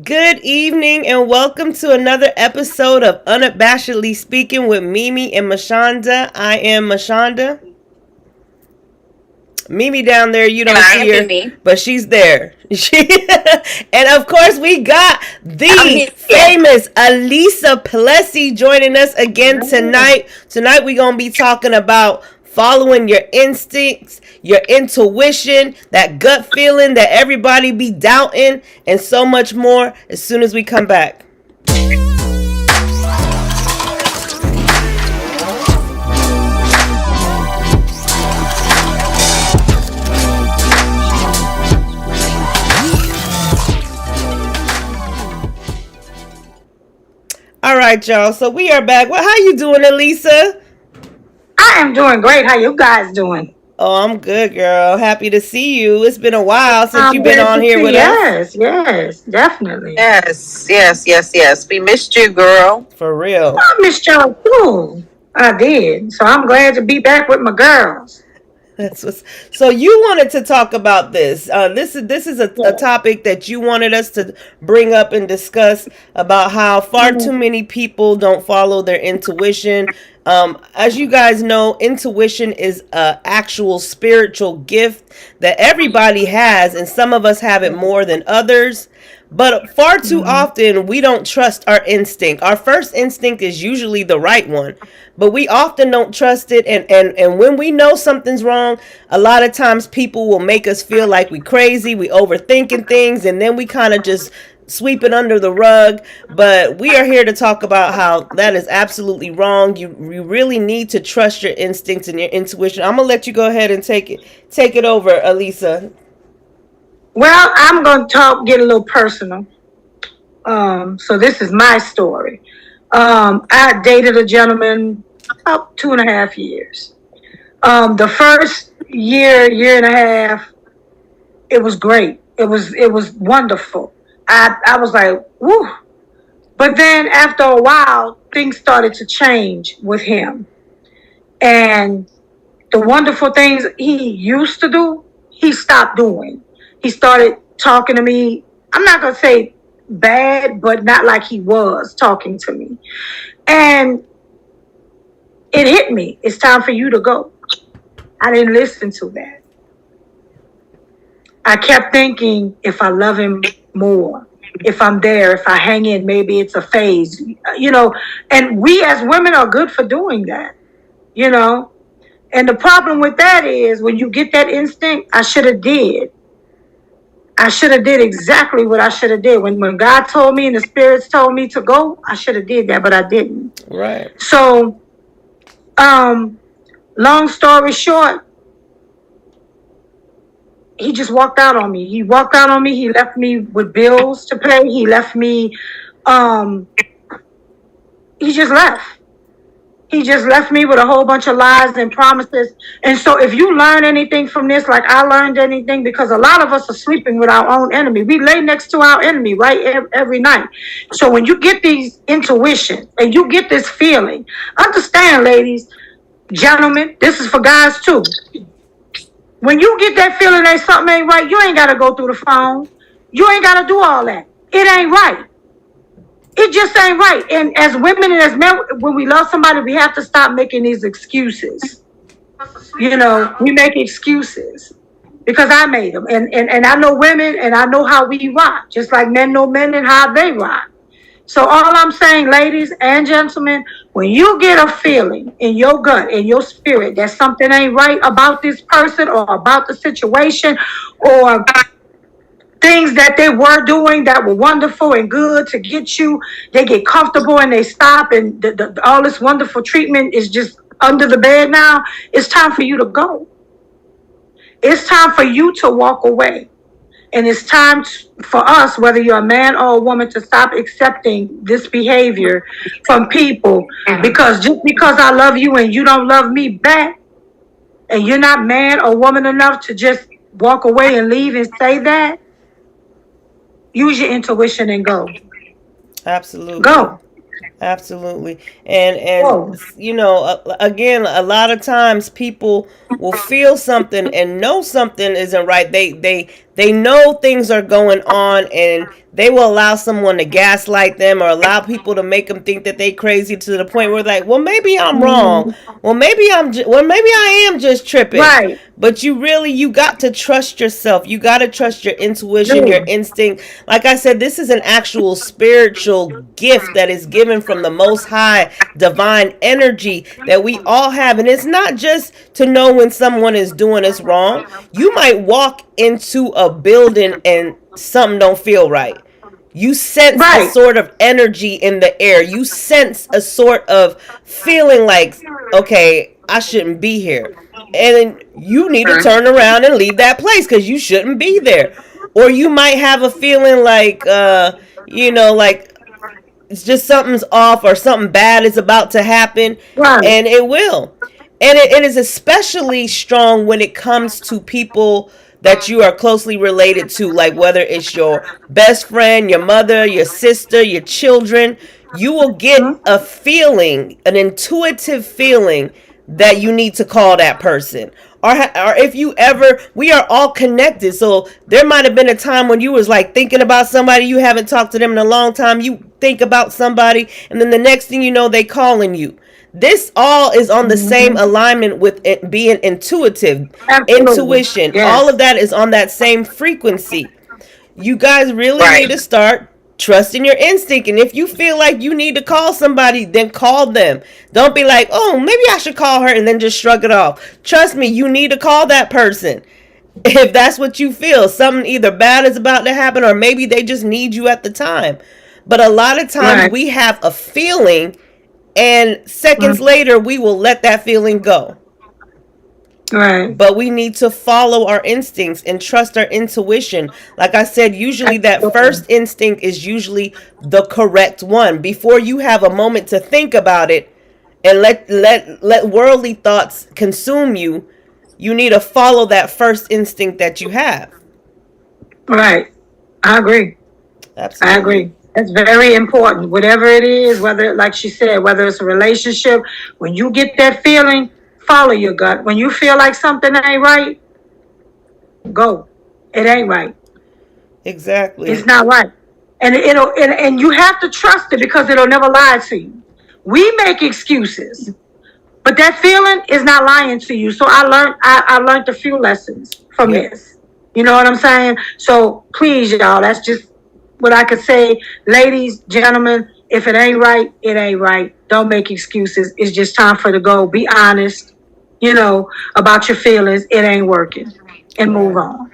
Good evening and welcome to another episode of Unabashedly Speaking with Mimi and Mashonda. I am Mashonda. Mimi down there, you And don't I see am her, Mimi. but she's there. And of course, we got I'm the here. famous Alisa Plessy joining us again tonight. Tonight, we're going to be talking about following your instincts, your intuition, that gut feeling that everybody be doubting, and so much more as soon as we come back. All right, y'all. So we are back. Well, how you doing, Alisa? I am doing great. How you guys doing? Oh, I'm good, girl. Happy to see you. It's been a while since I'm you've been glad on to here see. with us. Yes, definitely. Yes. We missed you, girl. For real. I missed y'all too. I did. So I'm glad to be back with my girls. That's what's, so you wanted to talk about this. This is a Yeah. topic that you wanted us to bring up and discuss about how far too Mhm. many people don't follow their intuition. As you guys know, intuition is a actual spiritual gift that everybody has, and some of us have it more than others. But far too Mhm. often, we don't trust our instinct. Our first instinct is usually the right one, but we often don't trust it. And when we know something's wrong, a lot of times people will make us feel like we crazy, we overthinking things, and then we kind of just sweep it under the rug. But we are here to talk about how that is absolutely wrong. You really need to trust your instincts and your intuition. I'm gonna let you go ahead and take it over, Alisa. Well, I'm going to get a little personal. So this is my story. I dated a gentleman about 2.5 years. The first year and a half, it was great. It was wonderful. I was like, woo. But then after a while, things started to change with him. And the wonderful things he used to do, he stopped doing. He started talking to me. I'm not going to say bad, but not like he was talking to me. And it hit me. It's time for you to go. I didn't listen to that. I kept thinking if I love him more, if I'm there, if I hang in, maybe it's a phase, you know. And we as women are good for doing that, you know. And the problem with that is when you get that instinct, I should have did. I should have did exactly what I should have did. When God told me and the spirits told me to go, I should have did that, but I didn't. Right. So, um, long story short, he just walked out on me. He walked out on me. He left me with bills to pay. He left me. Um, he just left. He just left me with a whole bunch of lies and promises. And so, if you learn anything from this, like I learned anything, because a lot of us are sleeping with our own enemy. We lay next to our enemy, right, every night. So, when you get these intuition and you get this feeling, understand, ladies, gentlemen, this is for guys too. When you get that feeling that something ain't right, you ain't got to go through the phone. You ain't got to do all that. It ain't right. It just ain't right. And as women and as men, when we love somebody, we have to stop making these excuses. You know, we make excuses because I made them. And I know women and I know how we rock, just like men know men and how they rock. So all I'm saying, ladies and gentlemen, when you get a feeling in your gut, in your spirit, that something ain't right about this person or about the situation or things that they were doing that were wonderful and good to get you, they get comfortable and they stop and all this wonderful treatment is just under the bed now, it's time for you to go. It's time for you to walk away. And it's time for us, whether you're a man or a woman, to stop accepting this behavior from people. Because just because I love you and you don't love me back, and you're not man or woman enough to just walk away and leave and say that, use your intuition and go. Absolutely. Go. Absolutely. And Go. again, a lot of times people will feel something and know something isn't right. They know things are going on, and they will allow someone to gaslight them or allow people to make them think that they crazy to the point where like, well, maybe I'm wrong. Mhm. Well, maybe I am just tripping. Right. But you got to trust yourself. You got to trust your intuition, your Do. instinct. Like I said, this is an actual spiritual gift that is given from the Most High, divine energy that we all have. And it's not just to know when someone is doing us wrong. You might walk into a building and something don't feel right. You sense a Right. sort of energy in the air. You sense a sort of feeling like, okay, I shouldn't be here. And you need to turn around and leave that place because you shouldn't be there. Or you might have a feeling like, like it's just something's off or something bad is about to happen, Right. and it will. And it is especially strong when it comes to people that you are closely related to, like whether it's your best friend, your mother, your sister, your children. You will get a feeling, an intuitive feeling that you need to call that person. Or if you ever, we are all connected. So there might have been a time when you was like thinking about somebody, you haven't talked to them in a long time. You think about somebody, and then the next thing you know, they calling you. This all is on the same Mhm. alignment with it being intuitive, Absolutely. intuition. All of Yes. that is on that same frequency. You guys really need Right. to start trusting your instinct. And if you feel like you need to call somebody, then call them. Don't be like, oh, maybe I should call her and then just shrug it off. Trust me, you need to call that person. If that's what you feel, something either bad is about to happen or maybe they just need you at the time. But a lot of times Right. we have a feeling, and seconds Mhm. later we will let that feeling go. Right. But we need to follow our instincts and trust our intuition. Like I said, usually that Absolutely. first instinct is usually the correct one. Before you have a moment to think about it and let worldly thoughts consume you, you need to follow that first instinct that you have. Right. I agree. I Absolutely. agree. It's very important. Whatever it is, whether, like she said, whether it's a relationship, when you get that feeling, follow your gut. When you feel like something ain't right, go. It ain't right. It's Exactly. not right. And and you have to trust it because it'll never lie to you. We make excuses, but that feeling is not lying to you. So I learned a few lessons from Yep. this. You know what I'm saying? So please, y'all, that's just what I could say. Ladies, gentlemen, if it ain't right, it ain't right. Don't make excuses. It's just time for the go. Be honest, about your feelings. It ain't working. And move Right. on.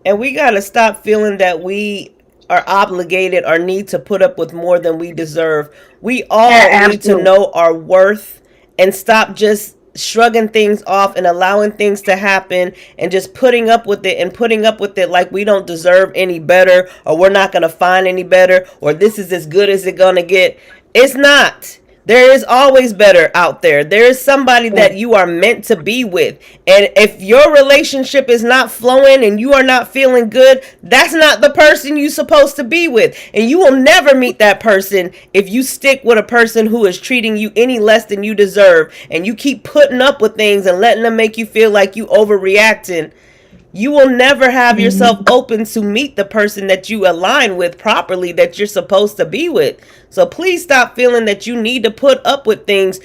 And we got to stop feeling that we are obligated or need to put up with more than we deserve. We all need to Absolutely. know our worth and stop just shrugging things off and allowing things to happen and just putting up with it like we don't deserve any better or we're not going to find any better or this is as good as it's going to get. It's not. There is always better out there. There is somebody that you are meant to be with. And if your relationship is not flowing and you are not feeling good, that's not the person you're supposed to be with. And you will never meet that person if you stick with a person who is treating you any less than you deserve and you keep putting up with things and letting them make you feel like you overreacting. You will never have yourself Mhm. open to meet the person that you align with properly that you're supposed to be with. So please stop feeling that you need to put up with things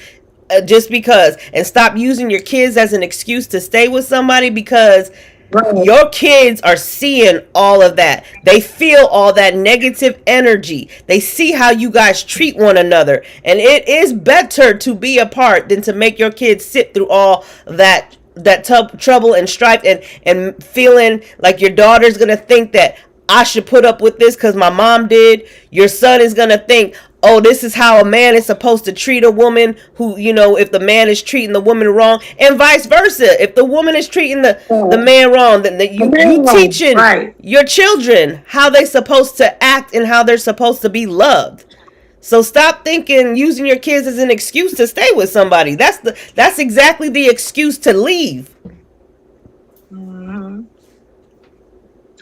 just because, and stop using your kids as an excuse to stay with somebody because Right. your kids are seeing all of that. They feel all that negative energy. They see how you guys treat one another. And it is better to be apart than to make your kids sit through all that trouble and strife and feeling like your daughter's going to think that I should put up with this cuz my mom did. Your son is going to think, oh, this is how a man is supposed to treat a woman who, if the man is treating the woman wrong, and vice versa. If the woman is treating the Yeah. man wrong, then The you main one. teaching Right. your children how they supposed to act and how they're supposed to be loved. So stop thinking using your kids as an excuse to stay with somebody. That's exactly the excuse to leave. Mhm.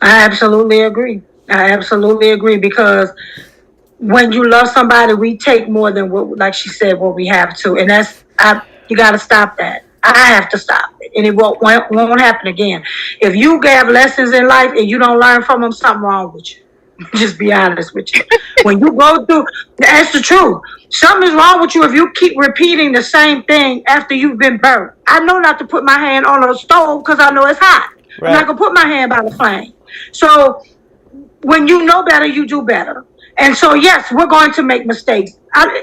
I absolutely agree. I absolutely agree because when you love somebody, we take more than what, like she said, what we have to, and you got to stop that. I have to stop it, and it won't happen again. If you have lessons in life and you don't learn from them, something wrong with you. Just be honest with you. When you go through, that's the truth. Something is wrong with you if you keep repeating the same thing after you've been burnt. I know not to put my hand on a stove because I know it's hot. I'm not Right. gonna put my hand by the flame. So when you know better, you do better. And so, yes, we're going to make mistakes.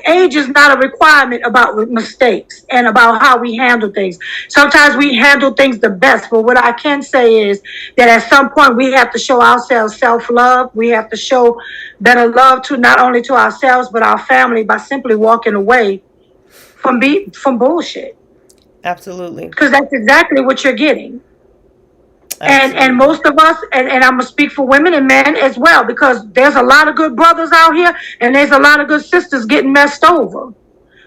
Age is not a requirement about mistakes and about how we handle things. Sometimes we handle things the best, but what I can say is that at some point we have to show ourselves self-love. We have to show better love to not only to ourselves but our family by simply walking away from bullshit, Absolutely. because that's exactly what you're getting. And Absolutely. most of us, and I'm gonna speak for women and men as well, because there's a lot of good brothers out here and there's a lot of good sisters getting messed over.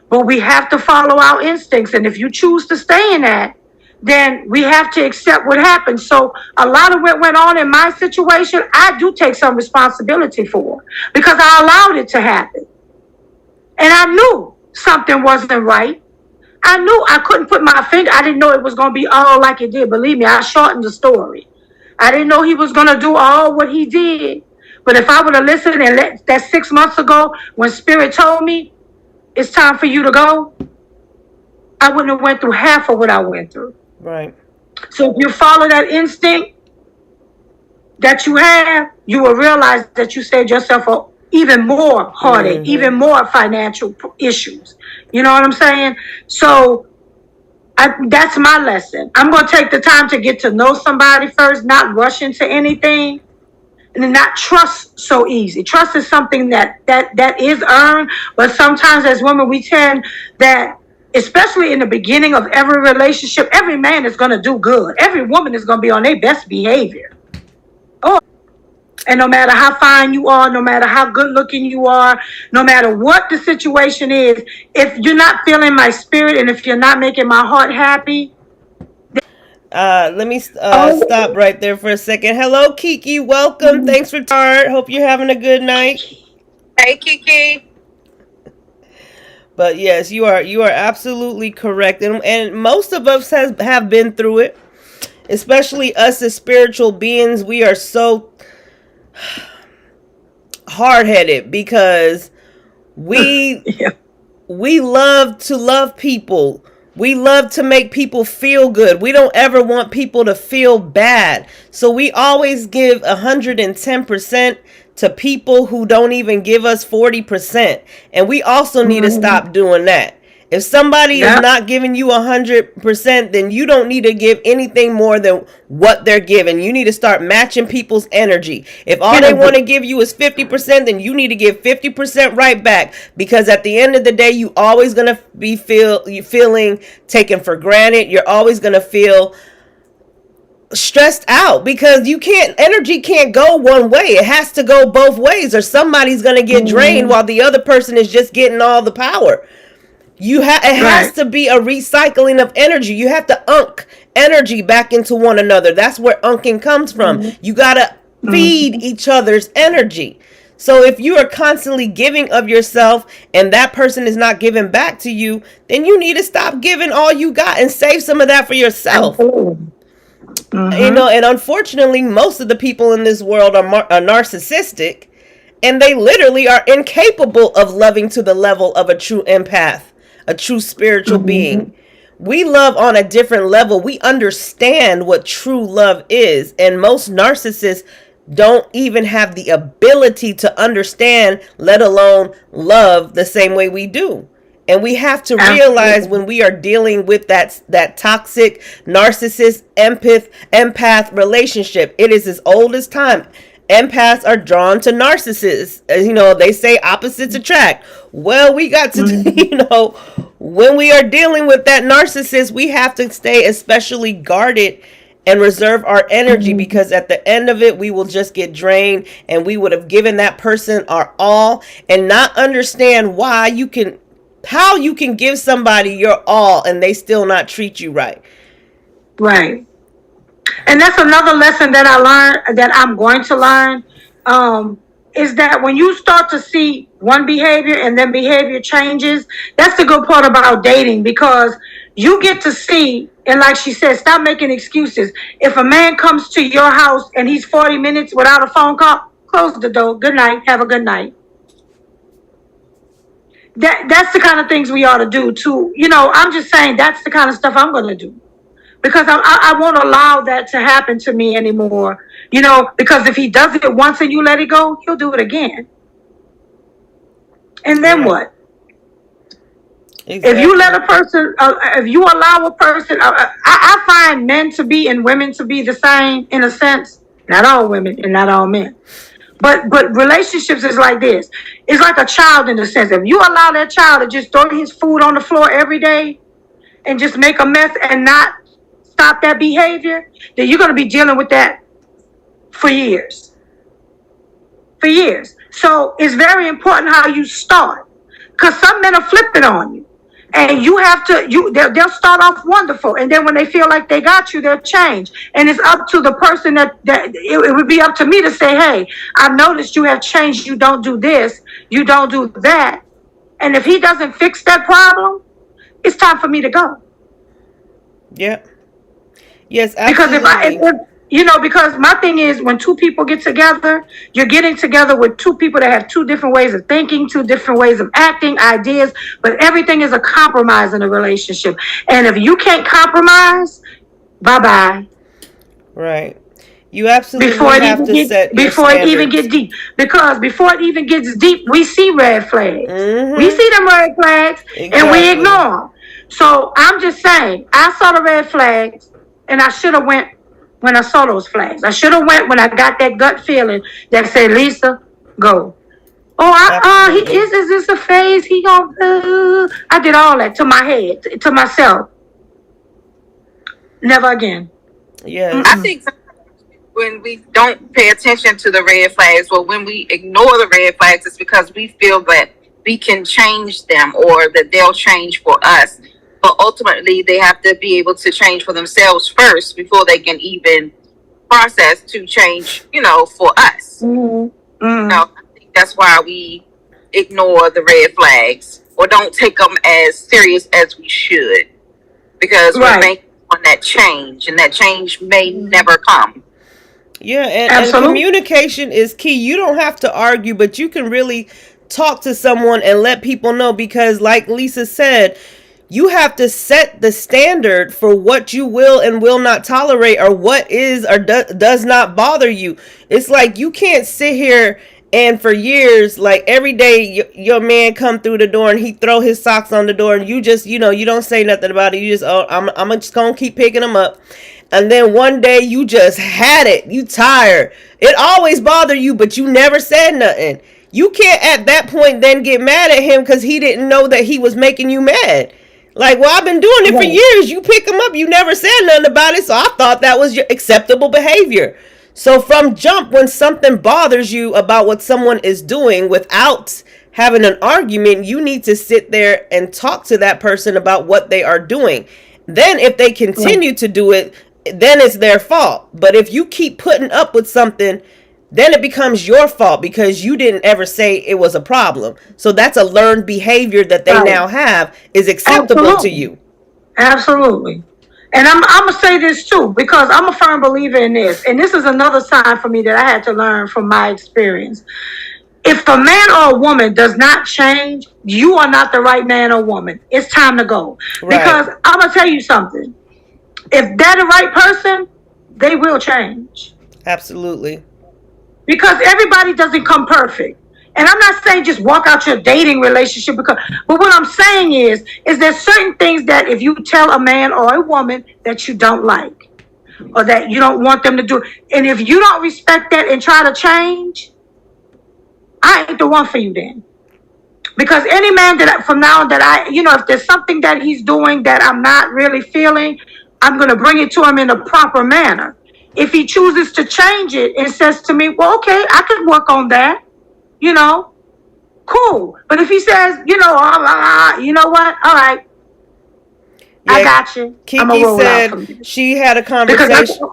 But we have to follow our instincts, and if you choose to stay in that, then we have to accept what happened. So a lot of what went on in my situation, I do take some responsibility for, because I allowed it to happen. And I knew something wasn't right. I knew I couldn't put my finger. I didn't know it was going to be all like it did. Believe me, I shortened the story. I didn't know he was going to do all what he did. But if I would have listened and let that 6 months ago when Spirit told me it's time for you to go, I wouldn't have went through half of what I went through. Right. So if you follow that instinct that you have, you will realize that you saved yourself even more heartache, even more financial issues. You know what I'm saying? So that's my lesson. I'm going to take the time to get to know somebody first, not rush into anything, and not trust so easy. Trust is something that is earned, but sometimes as women we tend that, especially in the beginning of every relationship, every man is going to do good. Every woman is going to be on their best behavior. Oh, and no matter how fine you are, no matter how good looking you are, no matter what the situation is, if you're not feeling my spirit and if you're not making my heart happy, Let me oh, stop right there for a second. Hello, Kiki. Welcome. Thanks for Tart. Hope you're having a good night. Hey, Kiki. But yes, you are absolutely correct, and most of us have been through it, especially us as spiritual beings. We are so hard headed because we yeah. we love to love people. We love to make people feel good. We don't ever want people to feel bad. So we always give 110% to people who don't even give us 40%. And we also need to stop doing that. If somebody is Yeah. not giving you 100%, then you don't need to give anything more than what they're giving. You need to start matching people's energy. If all they want to give you is 50%, then you need to give 50% right back. Because at the end of the day, you always gonna be feeling taken for granted. You're always gonna feel stressed out because energy can't go one way. It has to go both ways, or somebody's gonna get drained while the other person is just getting all the power. It has Right. to be a recycling of energy. You have to unk energy back into one another. That's where unking comes from. You got to feed each other's energy. So if you are constantly giving of yourself and that person is not giving back to you, then you need to stop giving all you got and save some of that for yourself. And unfortunately, most of the people in this world are narcissistic, and they literally are incapable of loving to the level of a true empath, a true spiritual being. We love on a different level. We understand what true love is, and most narcissists don't even have the ability to understand, let alone love the same way we do. And we have to realize when we are dealing with that toxic narcissist empath relationship, it is as old as time. Empaths are drawn to narcissists. They say opposites attract. Well, we got to, when we are dealing with that narcissist, we have to stay especially guarded and reserve our energy, because at the end of it, we will just get drained, and we would have given that person our all and not understand how you can give somebody your all and they still not treat you right. Right. And that's another lesson that I learned, that I'm going to learn, is that when you start to see one behavior and then behavior changes, that's the good part about dating, because You get to see, and like she said, stop making excuses. If a man comes to your house and he's 40 minutes without a phone call, close the door. Good night. Have a good night. That's the kind of things we ought to do too. I'm just saying that's the kind of stuff I'm going to do. Because I won't allow that to happen to me anymore. Because if he does it once and you let it go, he'll do it again. And then what? Exactly. If you let a person, if you allow a person, I find men to be and women to be the same in a sense. Not all women and not all men. But relationships is like this. It's like a child in a sense. If you allow that child to just throw his food on the floor every day and just make a mess and not stop that behavior, then you're going to be dealing with that for years. For years. So it's very important how you start. Because some men are flipping on you. And you have to, they'll start off wonderful. And then when they feel like they got you, they'll change. And it's up to the person that it would be up to me to say, hey, I've noticed you have changed. You don't do this. You don't do that. And if he doesn't fix that problem, it's time for me to go. Yeah. Yes, absolutely. Because because my thing is when two people get together, you're getting together with two people that have two different ways of thinking, two different ways of acting, ideas, but everything is a compromise in a relationship. And if you can't compromise, bye-bye. Right. You absolutely have to set your before standards. it even gets deep. Because before it even gets deep, we see red flags. Mm-hmm. We see them red flags, exactly. And we ignore them. So I'm just saying, I saw the red flags, and I should have went when I saw those flags. I should have went when I got that gut feeling that said, Lisa, go. Oh, is this a phase? He gonna, I did all that to my head, to myself. Never again. Yeah. I think when we don't pay attention to the red flags, or when we ignore the red flags, it's because we feel that we can change them or that they'll change for us. But ultimately, they have to be able to change for themselves first before they can even process to change, for us. Mm-hmm. Mm-hmm. I think that's why we ignore the red flags or don't take them as serious as we should, because we're banking on that change, and that change may never come. Yeah, and communication is key. You don't have to argue, but you can really talk to someone and let people know, because like Lisa said, you have to set the standard for what you will and will not tolerate, or what is or does not bother you. It's like you can't sit here and for years, like every day your man come through the door and he throw his socks on the door, and you just, you don't say nothing about it. You just, I'm just going to keep picking them up. And then one day you just had it. You tired. It always bothered you, but you never said nothing. You can't at that point then get mad at him because he didn't know that he was making you mad. Like, well, I've been doing it for years. You pick them up. You never said nothing about it. So I thought that was your acceptable behavior. So from jump, when something bothers you about what someone is doing, without having an argument, you need to sit there and talk to that person about what they are doing. Then if they continue to do it, then it's their fault. But if you keep putting up with something, then it becomes your fault because you didn't ever say it was a problem. So that's a learned behavior that they now have is acceptable to you. Absolutely. And I'm going to say this too, because I'm a firm believer in this. And this is another sign for me that I had to learn from my experience. If a man or a woman does not change, you are not the right man or woman. It's time to go. Right. Because I'm going to tell you something. If they're the right person, they will change. Absolutely. Because everybody doesn't come perfect. And I'm not saying just walk out your dating relationship, but what I'm saying is there's certain things that if you tell a man or a woman that you don't like, or that you don't want them to do, and if you don't respect that and try to change, I ain't the one for you then. Because any man that from now on that if there's something that he's doing that I'm not really feeling, I'm going to bring it to him in a proper manner. If he chooses to change it and says to me, well, okay, I can work on that, cool. But if he says, you know what? All right. Yeah, I got you. Kiki said she had a conversation.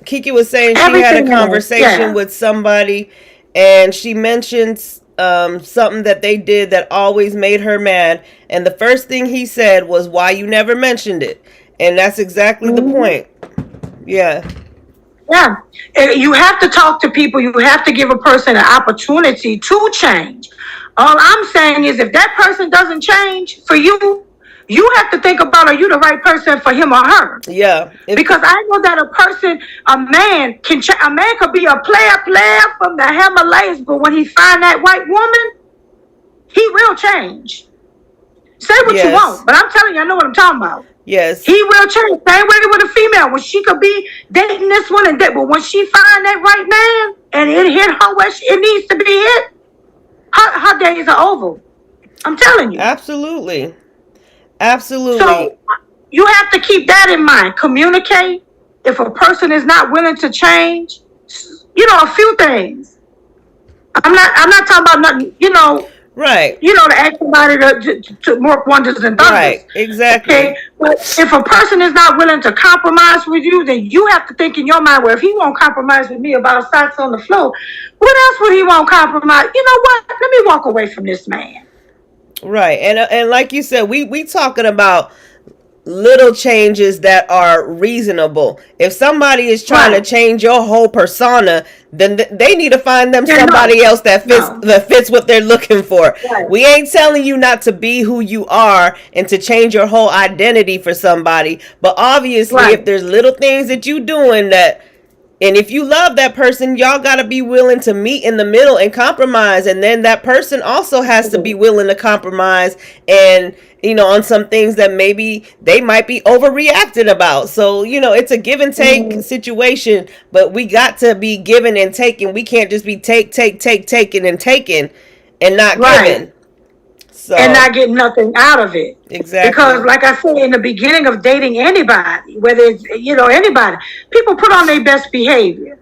Kiki was saying she had a conversation with somebody, and she mentions something that they did that always made her mad, and the first thing he said was, "Why you never mentioned it?" And that's exactly the point. Yeah. Yeah. You have to talk to people. You have to give a person an opportunity to change. All I'm saying is if that person doesn't change for you, you have to think about, are you the right person for him or her? Yeah. Because I know that a man could be a player from the Himalayas, but when he find that white woman, he will change. Say what you want, but I'm telling you, I know what I'm talking about. Yes. He will change. Same way with a female. When she could be dating this one and that, but when she find that right man and it hit her where it needs to be hit, her days are over. I'm telling you. Absolutely. Absolutely. So you have to keep that in mind. Communicate. If a person is not willing to change, a few things. I'm not talking about nothing, Right. To ask somebody to work wonders and thunders. Right, exactly. Okay? But if a person is not willing to compromise with you, then you have to think in your mind, well, if he won't compromise with me about socks on the floor, what else would he won't compromise? You know what? Let me walk away from this man. Right. And like you said, we talking about little changes that are reasonable. If somebody is trying to change your whole persona, then they need to find them somebody else that fits what they're looking for. Right. We ain't telling you not to be who you are and to change your whole identity for somebody, but obviously if there's little things that you doing that, and if you love that person, y'all got to be willing to meet in the middle and compromise. And then that person also has to be willing to compromise and, on some things that maybe they might be overreacting about. So, it's a give and take situation, but we got to be giving and taking. We can't just be taking and taking and not giving. So, and not get nothing out of it. Exactly. Because like I said, in the beginning of dating anybody, whether it's, anybody, people put on their best behavior.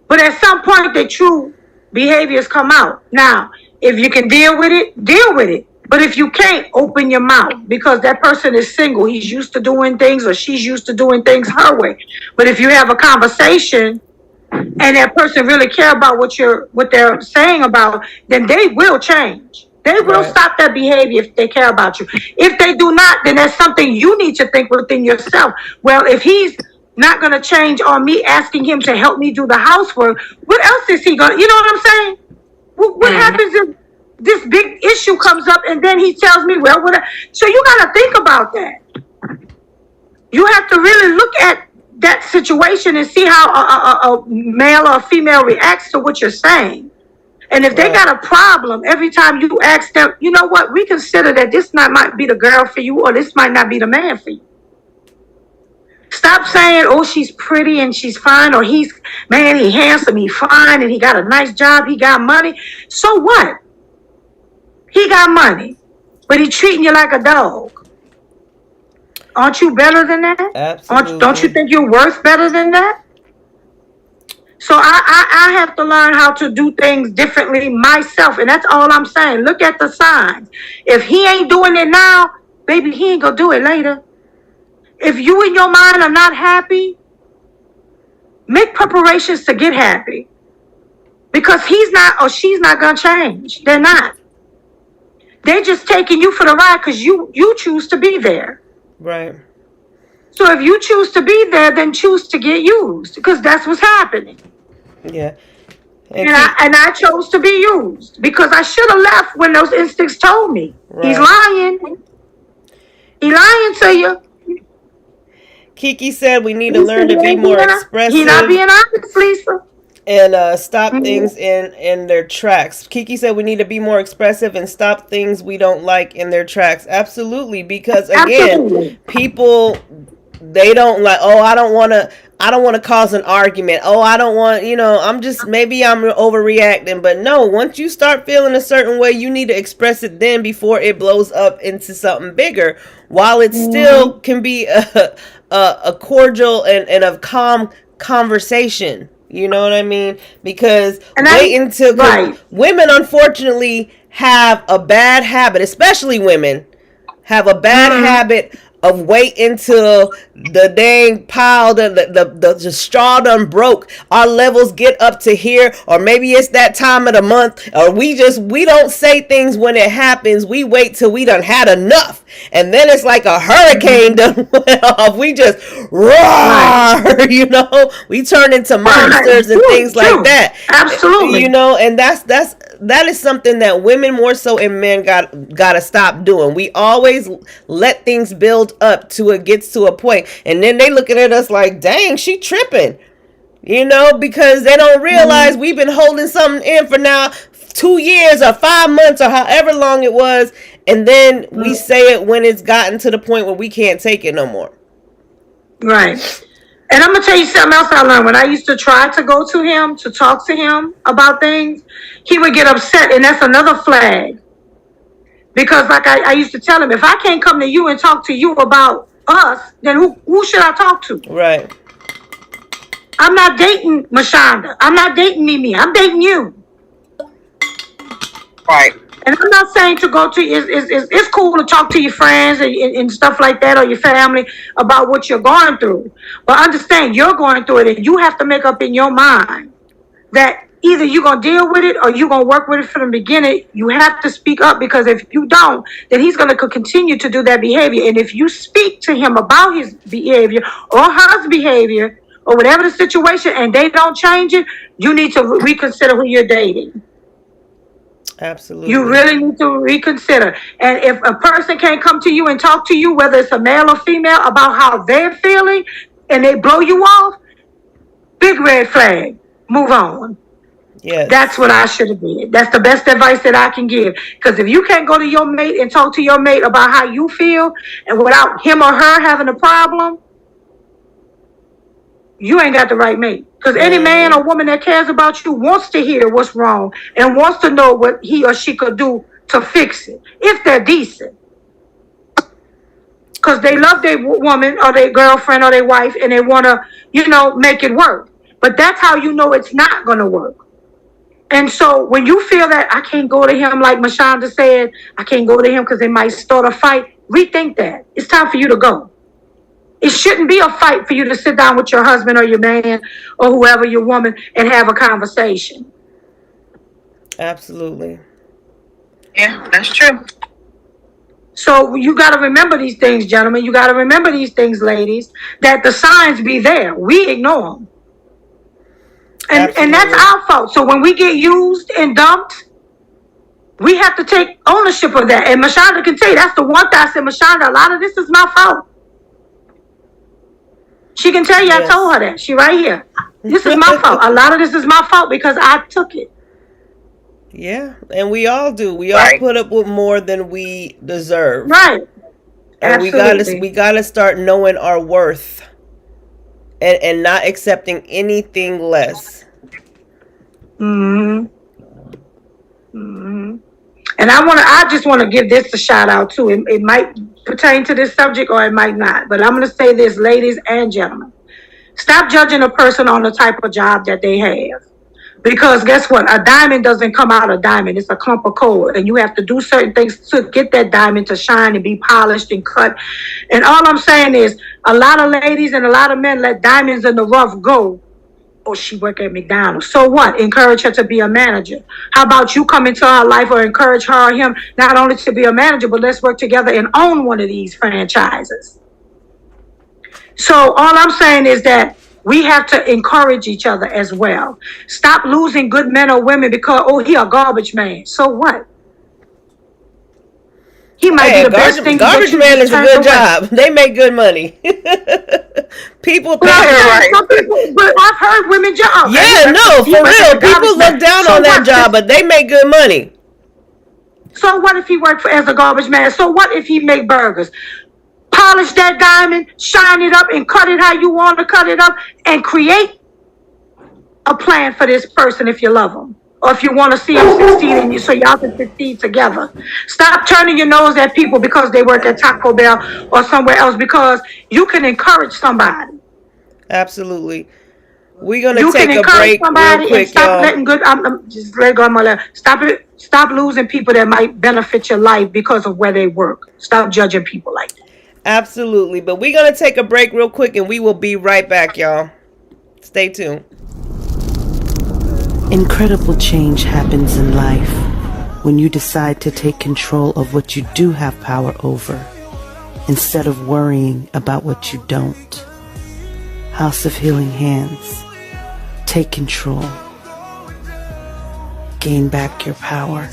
But at some point, their true behaviors come out. Now, if you can deal with it, deal with it. But if you can't, open your mouth, because that person is single. He's used to doing things, or she's used to doing things her way. But if you have a conversation and that person really care about what they're saying about, then they will change. They will stop that behavior if they care about you. If they do not, then that's something you need to think within yourself. Well, if he's not going to change on me asking him to help me do the housework, what else is he going to, you know what I'm saying? What happens if this big issue comes up and then he tells me, so you got to think about that. You have to really look at that situation and see how a male or a female reacts to what you're saying. And if they got a problem, every time you ask them, you know what, reconsider that this might be the girl for you, or this might not be the man for you. Stop saying, oh, she's pretty and she's fine, or he's handsome, he's fine, and he got a nice job, he got money. So what? He got money, but he treating you like a dog. Aren't you better than that? Absolutely. Don't you think you're worth better than that? So I have to learn how to do things differently myself. And that's all I'm saying. Look at the signs. If he ain't doing it now, baby, he ain't going to do it later. If you in your mind are not happy, make preparations to get happy. Because he's not or she's not going to change. They're not. They're just taking you for the ride because you choose to be there. Right. So if you choose to be there, then choose to get used, because that's what's happening. Yeah. And I chose to be used because I should have left when those instincts told me. Right. He's lying. He's lying to you. Kiki said we need to learn to be more expressive. He's not being honest, Lisa. And stop things in their tracks. Kiki said we need to be more expressive and stop things we don't like in their tracks. Absolutely, because again, people, they don't like, oh, I don't want to cause an argument. Oh, I don't want, maybe I'm overreacting. But no, once you start feeling a certain way, you need to express it then before it blows up into something bigger, while it still can be a cordial and a calm conversation. You know what I mean? Because women, unfortunately, have a bad habit, especially women, have a bad habit of waiting till the dang pile, the straw done broke, our levels get up to here, or maybe it's that time of the month, or we don't say things when it happens. We wait till we done had enough, and then it's like a hurricane done went off. We just roar, we turn into monsters and things like that. Absolutely. And that is something that women more so and men gotta stop doing. We always let things build up to it gets to a point, and then they looking at us like, dang, she tripping, because they don't realize we've been holding something in for now 2 years or 5 months or however long it was, and then we say it when it's gotten to the point where we can't take it no more. Right. And I'm going to tell you something else I learned. When I used to try to go to him, to talk to him about things, he would get upset, and that's another flag. Because like I used to tell him, if I can't come to you and talk to you about us, then who should I talk to? Right. I'm not dating Mashonda. I'm not dating Mimi. I'm dating you. Right. And I'm not saying to go to, it's cool to talk to your friends and stuff like that, or your family about what you're going through. But understand, you're going through it, and you have to make up in your mind that either you're going to deal with it or you're going to work with it from the beginning. You have to speak up, because if you don't, then he's going to continue to do that behavior. And if you speak to him about his behavior or her behavior or whatever the situation, and they don't change it, you need to reconsider who you're dating. Absolutely. You really need to reconsider. And if a person can't come to you and talk to you, whether it's a male or female, about how they're feeling, and they blow you off, big red flag. Move on. Yes. That's what I should have did. That's the best advice that I can give. Because if you can't go to your mate and talk to your mate about how you feel, and without him or her having a problem, you ain't got the right mate. Because any man or woman that cares about you wants to hear what's wrong and wants to know what he or she could do to fix it, if they're decent. Because they love their woman or their girlfriend or their wife, and they want to, make it work. But that's how you know it's not going to work. And so when you feel that I can't go to him, like Mashonda said, I can't go to him because they might start a fight, rethink that. It's time for you to go. It shouldn't be a fight for you to sit down with your husband or your man or whoever, your woman, and have a conversation. Absolutely. Yeah, that's true. So you got to remember these things, gentlemen. You got to remember these things, ladies, that the signs be there. We ignore them. And that's our fault. So when we get used and dumped, we have to take ownership of that. And Mashonda can tell you, that's the one thing I said, Mashonda, a lot of this is my fault. She can tell you, yes. I told her that. She right here. This is my fault. A lot of this is my fault because I took it. Yeah, and we all do. We all put up with more than we deserve. Right. And we gotta start knowing our worth, and not accepting anything less. And I just want to give this a shout out too. It might pertain to this subject or it might not, but I'm going to say this, ladies and gentlemen. Stop judging a person on the type of job that they have. Because guess what? A diamond doesn't come out a diamond. It's a clump of coal. And you have to do certain things to get that diamond to shine and be polished and cut. And all I'm saying is a lot of ladies and a lot of men let diamonds in the rough go. Oh, she work at McDonald's. So what? Encourage her to be a manager. How about you come into her life or encourage her or him not only to be a manager, but let's work together and own one of these franchises. So all I'm saying is that we have to encourage each other as well. Stop losing good men or women because, he a garbage man. So what? He might be the best thing. Garbage man is a good job. They make good money. People think but I've heard women jobs. Yeah, no, for real. People look down on that job, but they make good money. So what if he worked as a garbage man? So what if he make burgers? Polish that diamond, shine it up, and cut it how you want to cut it up, and create a plan for this person if you love them. Or if you want to see them succeed in you so y'all can succeed together. Stop turning your nose at people because they work at Taco Bell or somewhere else, because you can encourage somebody. Absolutely. We're going to take a break real quick, and stop letting just let go of my left. Stop losing people that might benefit your life because of where they work. Stop judging people like that. Absolutely. But we're going to take a break real quick and we will be right back, y'all. Stay tuned. Incredible change happens in life when you decide to take control of what you do have power over instead of worrying about what you don't. House of Healing Hands. Take control. Gain back your power.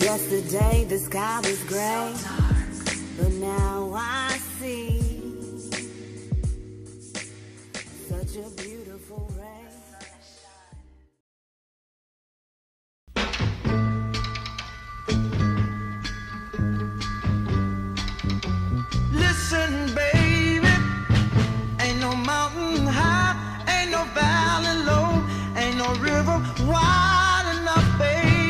Yesterday the sky was gray, but now I see such a beautiful ray. Listen, baby, ain't no mountain high, ain't no valley low, ain't no river wide enough, baby.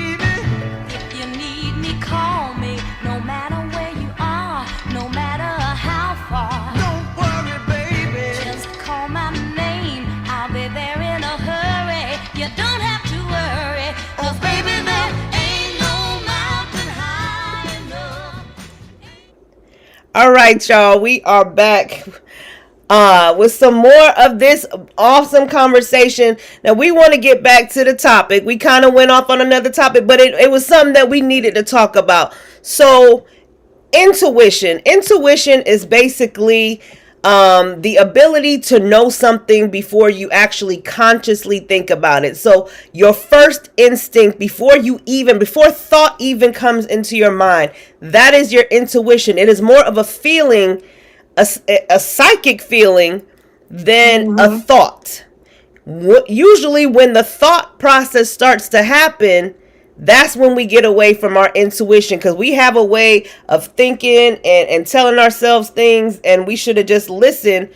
If you need me, call me. No matter where you are, no matter how far. Don't worry, baby. Just call my name, I'll be there in a hurry. You don't have to worry, 'cause baby, there ain't no mountain high enough. All right, y'all. We are back with some more of this awesome conversation. Now, we want to get back to the topic. We kind of went off on another topic, but it was something that we needed to talk about. So, intuition. Intuition is basically the ability to know something before you actually consciously think about it. So your first instinct before thought even comes into your mind, that is your intuition. It is more of a feeling, a psychic feeling than a thought. Usually when the thought process starts to happen, that's when we get away from our intuition, because we have a way of thinking and telling ourselves things, and we should have just listened,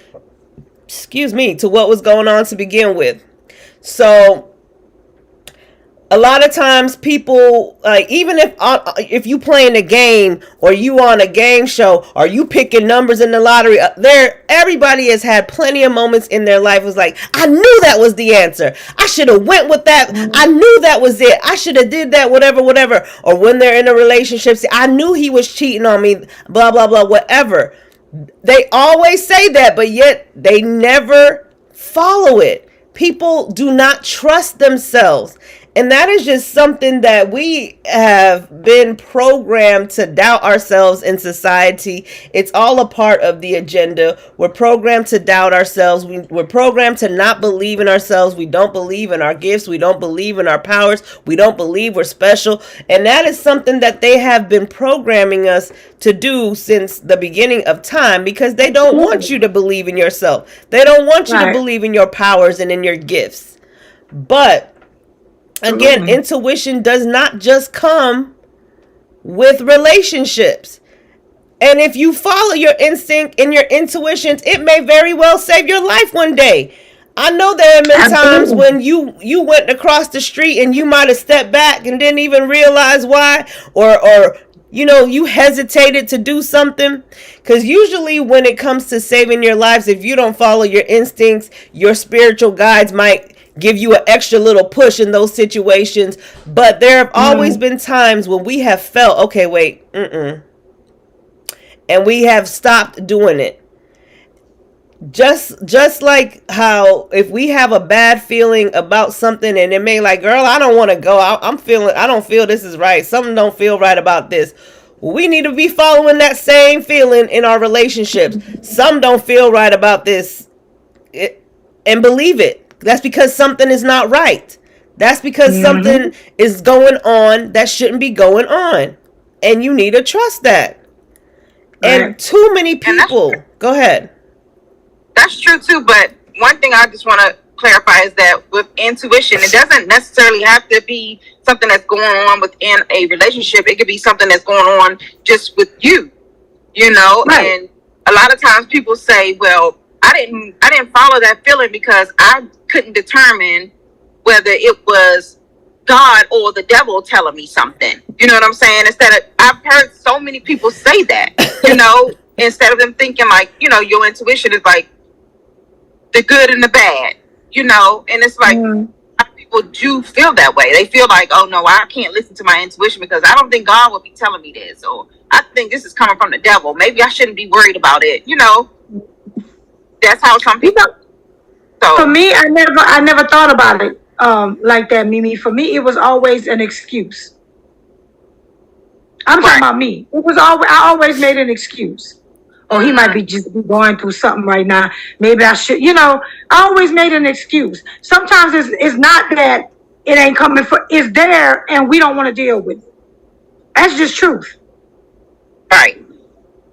to what was going on to begin with. So a lot of times people, like, even if you playing a game or you on a game show or you picking numbers in the lottery, everybody has had plenty of moments in their life was like, I knew that was the answer. I should have went with that. I knew that was it. I should have did that, whatever. Or when they're in a relationship, say, I knew he was cheating on me, blah, blah, blah, whatever. They always say that, but yet they never follow it. People do not trust themselves. And that is just something that we have been programmed to doubt ourselves in society. It's all a part of the agenda. We're programmed to doubt ourselves. We're programmed to not believe in ourselves. We don't believe in our gifts. We don't believe in our powers. We don't believe we're special. And that is something that they have been programming us to do since the beginning of time, because they don't want you to believe in yourself. They don't want you to believe in your powers and in your gifts. But again, intuition does not just come with relationships. And if you follow your instinct and your intuitions, it may very well save your life one day. I know there have been times when you went across the street and you might have stepped back and didn't even realize why, or you hesitated to do something. Because usually when it comes to saving your lives, if you don't follow your instincts, your spiritual guides might give you an extra little push in those situations. But there have always been times when we have felt, okay, wait, and we have stopped doing it. Just like how if we have a bad feeling about something and it may like, girl, I don't want to go. I don't feel this is right. Something don't feel right about this. We need to be following that same feeling in our relationships. Some don't feel right about this, and believe it. That's because something is not right. That's because something is going on that shouldn't be going on. And you need to trust that. Right. And too many people. Go ahead. That's true too, but one thing I just want to clarify is that with intuition, it doesn't necessarily have to be something that's going on within a relationship. It could be something that's going on just with you, you know. Right. And a lot of times people say, well, I didn't follow that feeling because I couldn't determine whether it was God or the devil telling me something. You know what I'm saying? Instead of, I've heard so many people say that, you know, instead of them thinking like, you know, your intuition is like the good and the bad, you know, and it's like, people do feel that way. They feel like, oh no, I can't listen to my intuition because I don't think God will be telling me this, or I think this is coming from the devil. Maybe I shouldn't be worried about it. You know, that's how some people. So For me, I never thought about it like that, Mimi. For me, it was always an excuse. I'm talking Right. about me. It was always I always made an excuse. Oh, he might be just be going through something right now. Maybe I should, you know. I always made an excuse. Sometimes it's not that it ain't coming for. It's there, and we don't want to deal with it. That's just truth. right.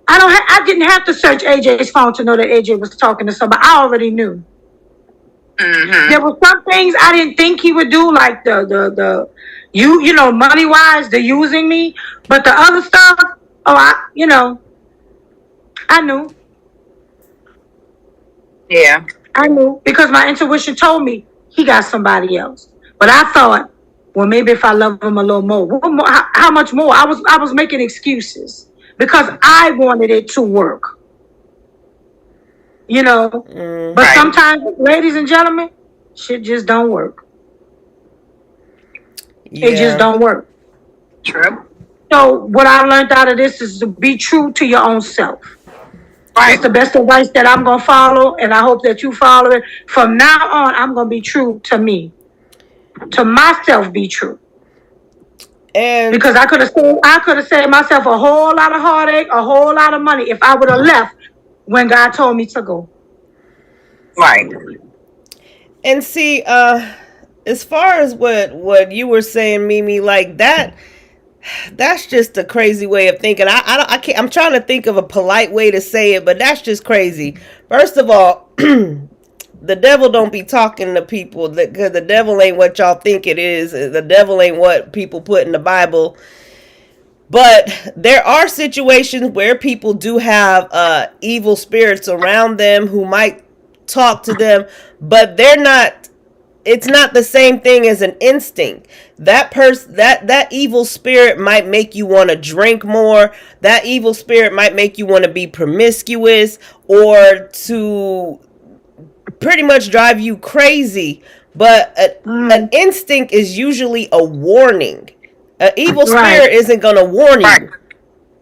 I didn't have to search AJ's phone to know that AJ was talking to somebody. I already knew. There were some things I didn't think he would do, like the you know, money wise, the using me. But the other stuff, I knew. Yeah. I knew because my intuition told me he got somebody else. But I thought, well, maybe if I love him a little more, how much more? I was making excuses because I wanted it to work. You know, but Right. sometimes, ladies and gentlemen, shit just don't work. It just Yeah. don't work. True. So what I learned out of this is to be true to your own self. Right. It's the best advice that I'm gonna follow, and I hope that you follow it. From now on, I'm gonna be true to me, to myself. Be true, And because I could have saved myself a whole lot of heartache, a whole lot of money if I would have left when God told me to go. Right. and see, as far as what you were saying, Mimi, like that's just a crazy way of thinking. I can't. I'm trying to think of a polite way to say it, but that's just crazy. First of all, the devil don't be talking to people because the devil ain't what y'all think it is. The devil ain't what people put in the Bible. But there are situations where people do have evil spirits around them who might talk to them, but they're not. It's not the same thing as an instinct. That evil spirit might make you want to drink more. That evil spirit might make you want to be promiscuous or to pretty much drive you crazy. But an instinct is usually a warning. An evil Right. spirit isn't going to warn Right. you.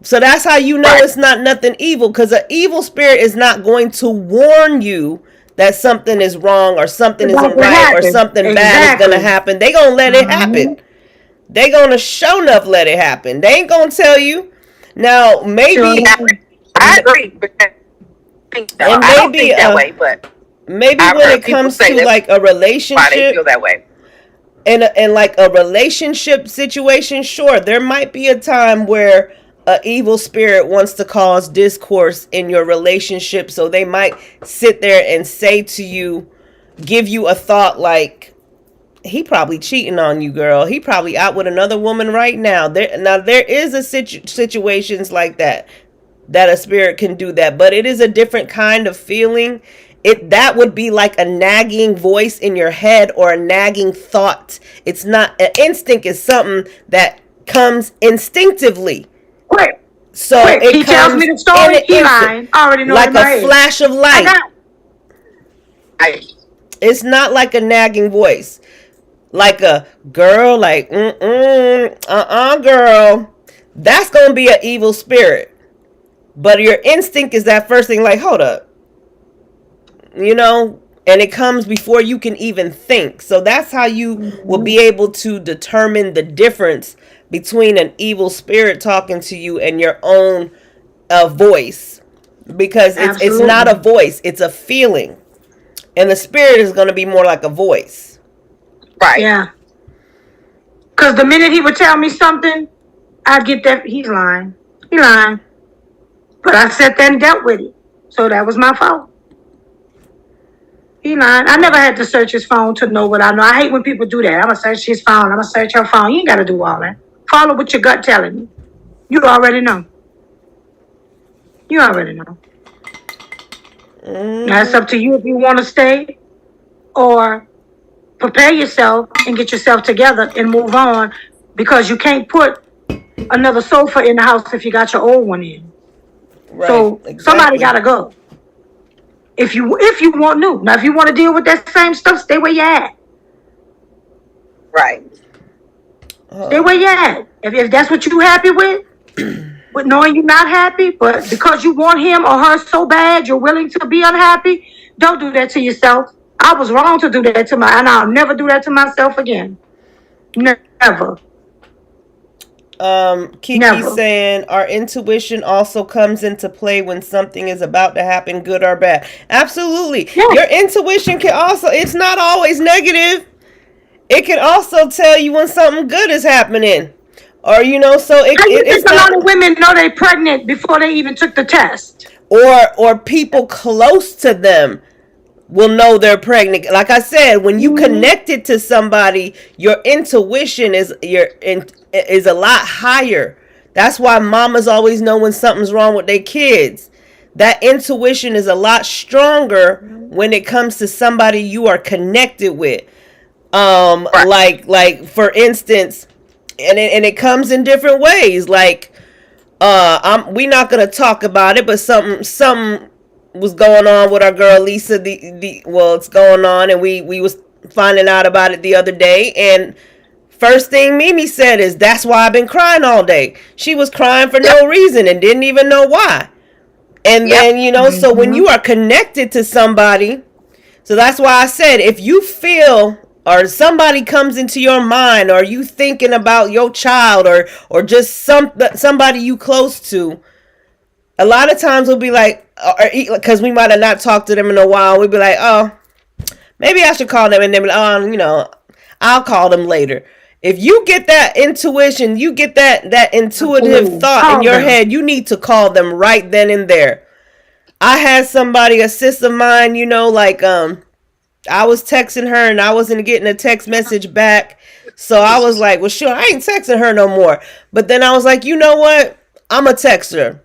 So that's how you know Right. it's not nothing evil, because an evil spirit is not going to warn you that something is wrong or something About isn't to right or happen. something bad is going to Exactly. happen. They going to let it happen. They going to show enough let it happen. They ain't going to tell you. Now, Sure. maybe I agree. But and I don't maybe think that way, but maybe I've when heard it people comes say to that's like a why they relationship feel that way. and like a relationship situation, sure, there might be a time where a evil spirit wants to cause discourse in your relationship, so they might sit there and say to you, give you a thought like, he probably cheating on you, girl. He probably out with another woman right now. There is a situations like that a spirit can do that, but it is a different kind of feeling. That would be like a nagging voice in your head or a nagging thought. It's not an instinct. Is something that comes instinctively. Quick. So Quick. it He tells comes me the in story. an He instant, lying. I already know it like in my a head. flash of I light. got it. It's not like a nagging voice, like a girl, like girl. That's gonna be an evil spirit. But your instinct is that first thing, like, hold up, and it comes before you can even think. So that's how you will be able to determine the difference between an evil spirit talking to you and your own voice, because it's not a Absolutely. voice, it's a feeling, and the spirit is going to be more like a voice. Right. Yeah. Because the minute he would tell me something, I'd get that he's lying. He lying. But I sat there and dealt with it. So that was my fault. He lying. I never had to search his phone to know what I know. I hate when people do that. I'm gonna search his phone. I'm gonna search her phone. You ain't gotta do all that. Follow what your gut telling you. You already know. You already know. Now it's up to you if you want to stay or prepare yourself and get yourself together and move on, because you can't put another sofa in the house if you got your old one in. Right. So Exactly. somebody gotta go. If you want new. Now if you want to deal with that same stuff, stay where you at. Right. Stay where you at. If that's what you happy with knowing you're not happy, but because you want him or her so bad, you're willing to be unhappy, don't do that to yourself. I was wrong to do that and I'll never do that to myself again. Never. Kiki Never. saying our intuition also comes into play when something is about to happen, good or bad. Absolutely. Yeah. Your intuition can also, it's not always negative. It can also tell you when something good is happening. Or, so I think it's a not, lot of women know they're pregnant before they even took the test. or people close to them will know they're pregnant. Like I said, when you connected to somebody, your intuition is a lot higher. That's why mamas always know when something's wrong with their kids. That intuition is a lot stronger when it comes to somebody you are connected with. Like for instance, and it comes in different ways. Like, we're not gonna talk about it, but something was going on with our girl Lisa. It's going on, and we was finding out about it the other day. And first thing Mimi said is, "That's why I've been crying all day." She was crying for no reason and didn't even know why. And then so when you are connected to somebody, so that's why I said, if you feel or somebody comes into your mind, or you thinking about your child, or just somebody you close to, a lot of times we'll be like, because we might have not talked to them in a while, we'll be like, oh, maybe I should call them, and then I'll call them later. If you get that intuition, you get that intuitive thought in your head, you need to call them right then and there. I had somebody, a sis of mine, I was texting her and I wasn't getting a text message back. So I was like, well, sure, I ain't texting her no more. But then I was like, you know what? I'm a text her.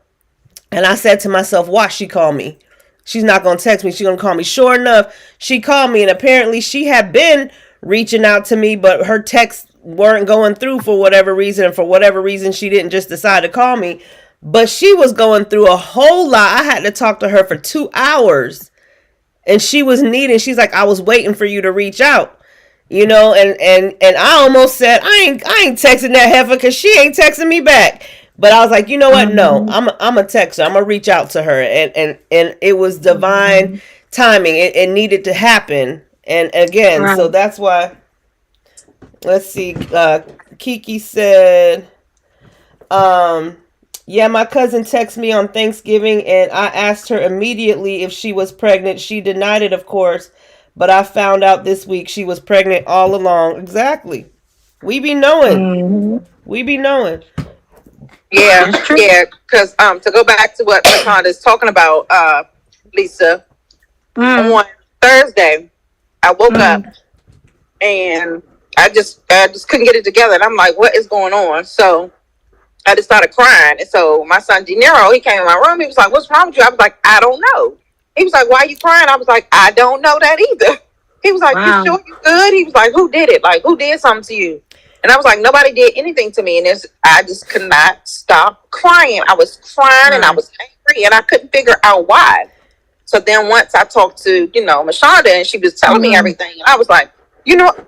And I said to myself, watch she call me. She's not going to text me. She's going to call me. Sure enough, she called me. And apparently she had been reaching out to me, but her texts weren't going through for whatever reason. And for whatever reason, she didn't just decide to call me. But she was going through a whole lot. I had to talk to her for 2 hours. And she was needing, she's like, I was waiting for you to reach out, and I almost said, I ain't texting that heifer because she ain't texting me back. But I was like, you know what? No, I'm a text her. I'm gonna reach out to her, and it was divine timing. It needed to happen, and again, so that's why. Let's see. Kiki said, yeah, my cousin texted me on Thanksgiving and I asked her immediately if she was pregnant. She denied it, of course, but I found out this week she was pregnant all along. Exactly. We be knowing. We be knowing. Yeah, yeah. Because to go back to what Laconda is talking about, Lisa, on Thursday, I woke up and I just couldn't get it together. And I'm like, what is going on? So I just started crying. And so my son, De Niro, he came in my room. He was like, what's wrong with you? I was like, I don't know. He was like, why are you crying? I was like, I don't know that either. He was like, you sure you good? He was like, who did it? Like, who did something to you? And I was like, nobody did anything to me. And I just could not stop crying. I was crying and I was angry and I couldn't figure out why. So then once I talked to, Mashonda, and she was telling me everything. And I was like,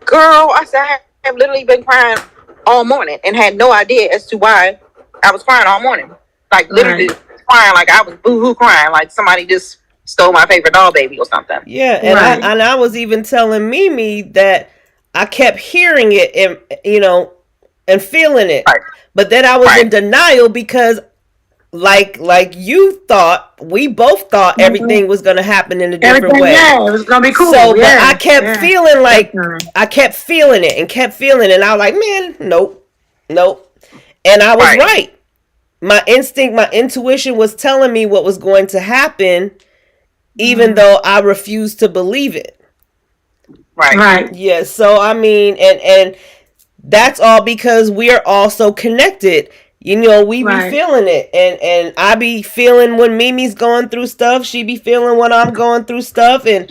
girl, I said, I have literally been crying all morning and had no idea as to why I was crying all morning. Like literally crying, like I was boo-hoo crying, like somebody just stole my favorite doll baby or something. Yeah, and I was even telling Mimi that I kept hearing it and and feeling it. Right. But then I was in denial because like you thought, we both thought everything was going to happen in a different way. Yeah, it was going to be cool. So, but I kept feeling like, I kept feeling it and kept feeling it. And I was like, man, nope. And I was right. My instinct, my intuition was telling me what was going to happen, even though I refused to believe it. Right. Right. Yeah, so I mean, and that's all because we are all so connected. You know, we be Right. feeling it, and I be feeling when Mimi's going through stuff. She be feeling when I'm going through stuff, and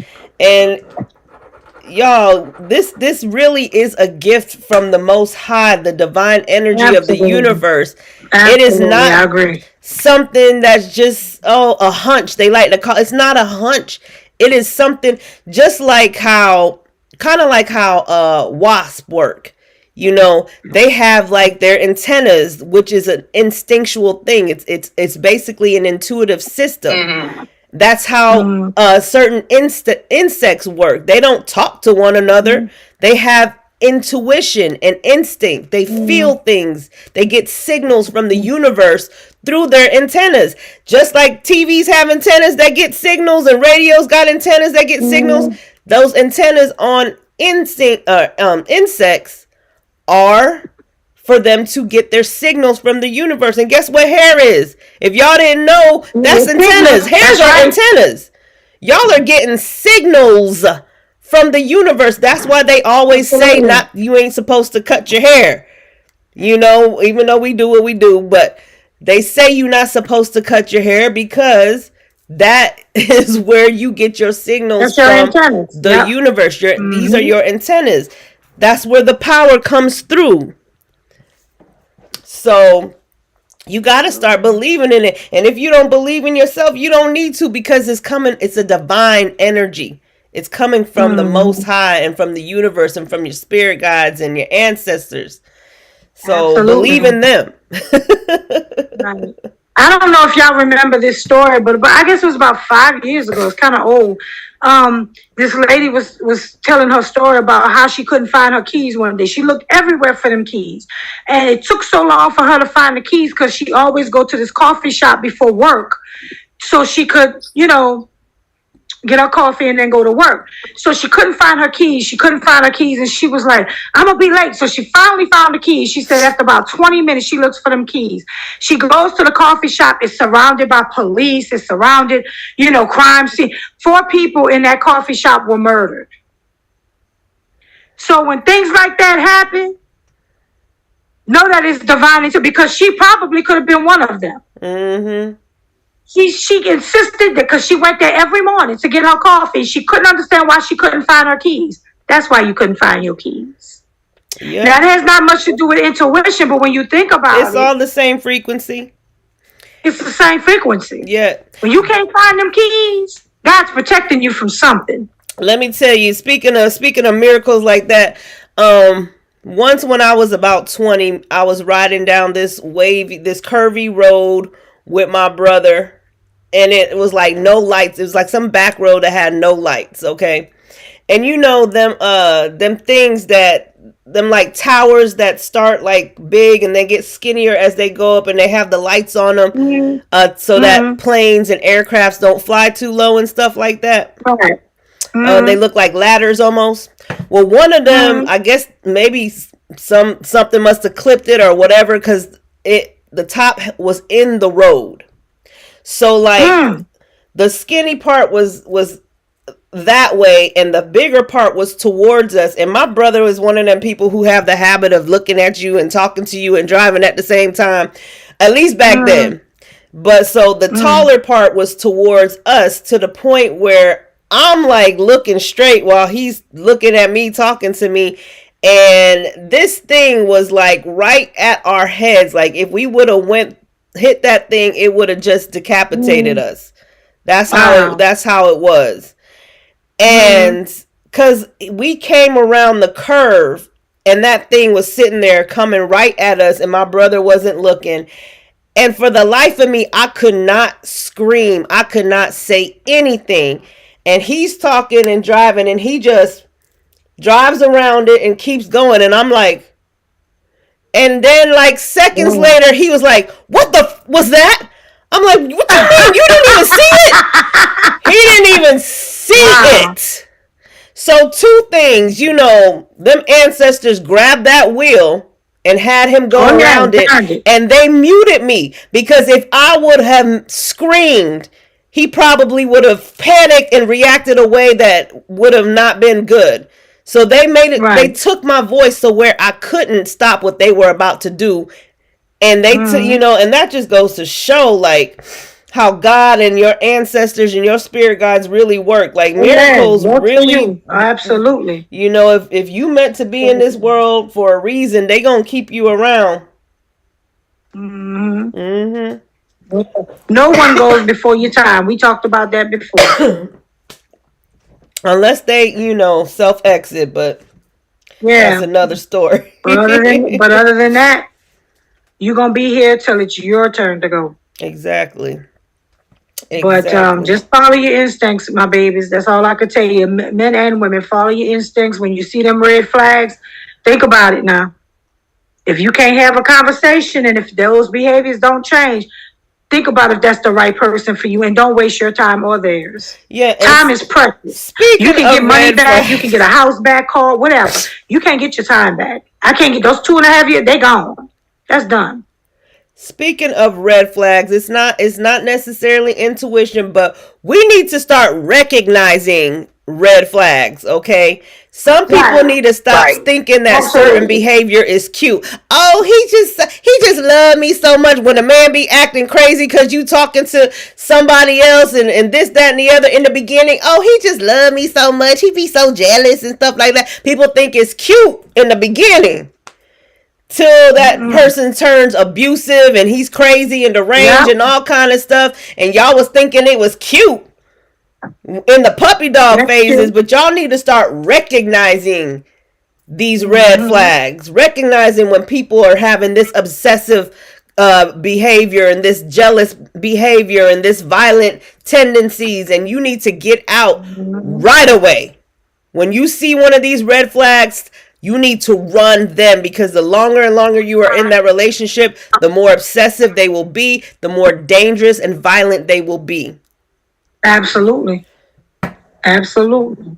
y'all, this really is a gift from the Most High, the divine energy of the Absolutely. universe. It is Absolutely. I not agree. something that's just a hunch. They like to call it's not a hunch. It is something just like how kind of like how wasp work. You know, they have like their antennas, which is an instinctual thing. It's basically an intuitive system. Mm-hmm. That's how Mm-hmm. certain insects work. They don't talk to one another. They have intuition and instinct. They feel things. They get signals from the universe through their antennas. Just like TVs have antennas that get signals and radios got antennas that get signals. Those antennas on insects are for them to get their signals from the universe. And guess what hair is? If y'all didn't know, that's antennas. Hairs are antennas. Y'all are getting signals from the universe. That's why they always say not you ain't supposed to cut your hair. You know, even though we do what we do, but they say you're not supposed to cut your hair because that is where you get your signals That's your from antennas. the Yep. universe. These are your antennas. That's where the power comes through. So you got to start believing in it. And if you don't believe in yourself, you don't need to because it's coming. It's a divine energy. It's coming from the Most High and from the universe and from your spirit guides and your ancestors. So Absolutely. believe in them. Right. I don't know if y'all remember this story, but I guess it was about 5 years ago. It's kind of old. This lady was telling her story about how she couldn't find her keys one day. She looked everywhere for them keys, and it took so long for her to find the keys because she always go to this coffee shop before work, so she could, get her coffee and then go to work. So she couldn't find her keys. She couldn't find her keys. And she was like, I'm going to be late. So she finally found the keys. She said after about 20 minutes, she looks for them keys. She goes to the coffee shop. It's surrounded by police. It's surrounded, crime scene. 4 people in that coffee shop were murdered. So when things like that happen, know that it's divine, because she probably could have been one of them. Mm-hmm. She insisted that because she went there every morning to get her coffee. She couldn't understand why she couldn't find her keys. That's why you couldn't find your keys. Yeah. Now, that has not much to do with intuition, but when you think about it's all the same frequency. It's the same frequency. Yeah. When you can't find them keys, God's protecting you from something. Let me tell you, speaking of miracles like that, once when I was about 20, I was riding down this curvy road with my brother. And it was like no lights. It was like some back road that had no lights, okay? And them things them like towers that start like big and they get skinnier as they go up and they have the lights on them so that planes and aircrafts don't fly too low and stuff like that. Right. They look like ladders almost. Well, one of them, I guess maybe something must have clipped it or whatever because the top was in the road. So like the skinny part was that way and the bigger part was towards us. And my brother was one of them people who have the habit of looking at you and talking to you and driving at the same time, at least back then. But so the taller part was towards us to the point where I'm like looking straight while he's looking at me, talking to me. And this thing was like right at our heads. Like if we would have hit that thing, it would have just decapitated us. That's how it was. And because we came around the curve and that thing was sitting there coming right at us and my brother wasn't looking. And for the life of me, I could not scream. I could not say anything. And he's talking and driving and he just drives around it and keeps going. And I'm like, and then like seconds later, he was like, what the was that? I'm like, what do you mean? You didn't even see it? He didn't even see it. So 2 things, them ancestors grabbed that wheel and had him go around it. And they muted me because if I would have screamed, he probably would have panicked and reacted a way that would have not been good. So they made it. They Right. took my voice so where I couldn't stop what they were about to do, and they took, you know, and that just goes to show like how God and your ancestors and your spirit guides really work. Like miracles Work for really, you. Absolutely. you know, if you meant to be in this world for a reason, they gonna keep you around. No one goes before your time. We talked about that before. Unless they, you know, self exit, but that's Yeah. another story. But other than that, you're gonna be here till it's your turn to go. Exactly. But Exactly. just follow your instincts, my babies. That's all I could tell you. Men and women, follow your instincts. When you see them red flags, think about it now. If you can't have a conversation and if those behaviors don't change, think about if that's the right person for you and don't waste your time or theirs. Yeah. Time is precious. Speaking You can of get money red back, flags, you can get a house back, car, whatever. You can't get your time back. I can't get those 2.5 years, they gone. That's done. speaking of red flags, it's not necessarily intuition, but we need to start recognizing red flags, okay? Some people Right. need to stop Right. thinking that certain Absolutely. behavior is cute. Oh, he just loved me so much. When a man be acting crazy because you talking to somebody else and this, that, and the other in the beginning, oh, he just loved me so much. He be so jealous and stuff like that. People think it's cute in the beginning. Till that person turns abusive and he's crazy and deranged Yep. and all kind of stuff, and y'all was thinking it was cute in the puppy dog That's phases, true. but y'all need to start recognizing these red flags, recognizing when people are having this obsessive behavior and this jealous behavior and this violent tendencies, and you need to get out right away. When you see one of these red flags, you need to run them, because the longer and longer you are in that relationship, the more obsessive they will be, the more dangerous and violent they will be. Absolutely. Absolutely.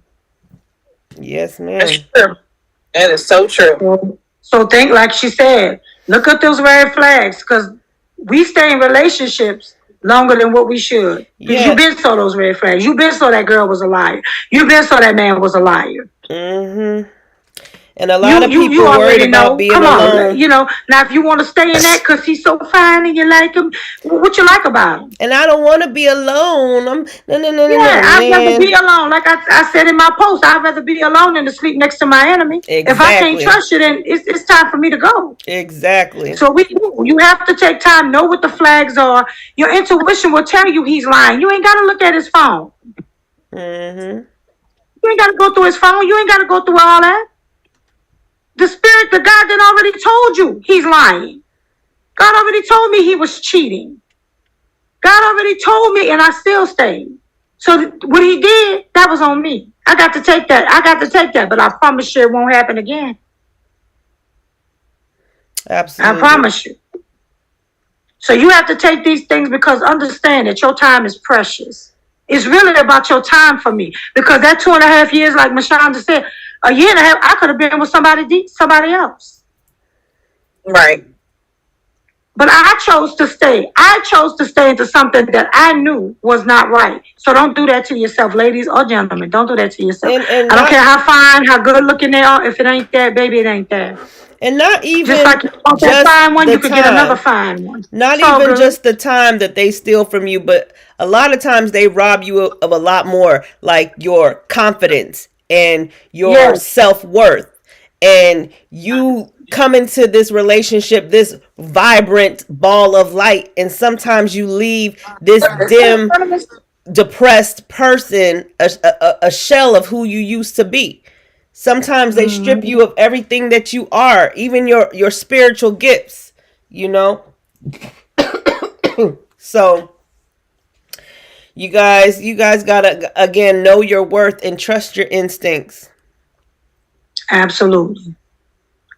Yes, ma'am. That's true. That is so true. So think, like she said, look at those red flags, because we stay in relationships longer than what we should. Because Yeah. you been saw those red flags. You been saw that girl was a liar. You been saw that man was a liar. And a lot of people worried about being Come alone. on, you know. Now, if you want to stay in that because he's so fine and you like him, what you like about him? And I don't want to be alone. No, Yeah, I'd rather man. be alone. Like I said in my post, I'd rather be alone than to sleep next to my enemy. If I can't Exactly. trust you, then it's time for me to go. Exactly. So you have to take time, know what the flags are. Your intuition will tell you he's lying. You ain't got to look at his phone. You ain't got to go through his phone. You ain't got to go through all that. The spirit, the God that already told you he's lying. God already told me he was cheating. God already told me, and I still stayed. So what he did, that was on me. I got to take that. But I promise you it won't happen again. Absolutely. I promise you. So you have to take these things, because understand that your time is precious. It's really about your time for me. Because that 2.5 years, like Mashonda said, a year and a half, I could have been with somebody else. Right. But I chose to stay. I chose to stay into something that I knew was not right. So don't do that to yourself, ladies or gentlemen. Don't do that to yourself. And I don't care how fine, how good looking they are. If it ain't there, baby, it ain't there. And not even Just like you want that just fine one, the you could get another time. fine one. Not It's all even good. just the time that they steal from you, but a lot of times they rob you of a lot more, like your confidence and your Yes. self-worth. And you come into this relationship, this vibrant ball of light, and sometimes you leave this dim, depressed person, a shell of who you used to be. Sometimes they strip you of everything that you are, even your spiritual gifts, you know? So you guys gotta, again, know your worth and trust your instincts. Absolutely.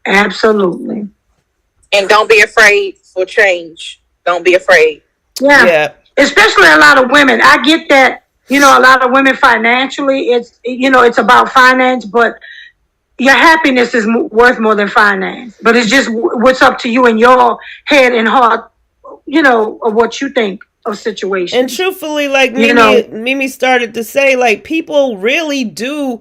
Absolutely. And don't be afraid for change. Don't be afraid. Yeah. Yeah. Especially a lot of women. I get that, a lot of women financially, it's about finance, but your happiness is worth more than finance. But it's just what's up to you in your head and heart, of what you think of situations. And truthfully, like You know- Mimi started to say, like, people really do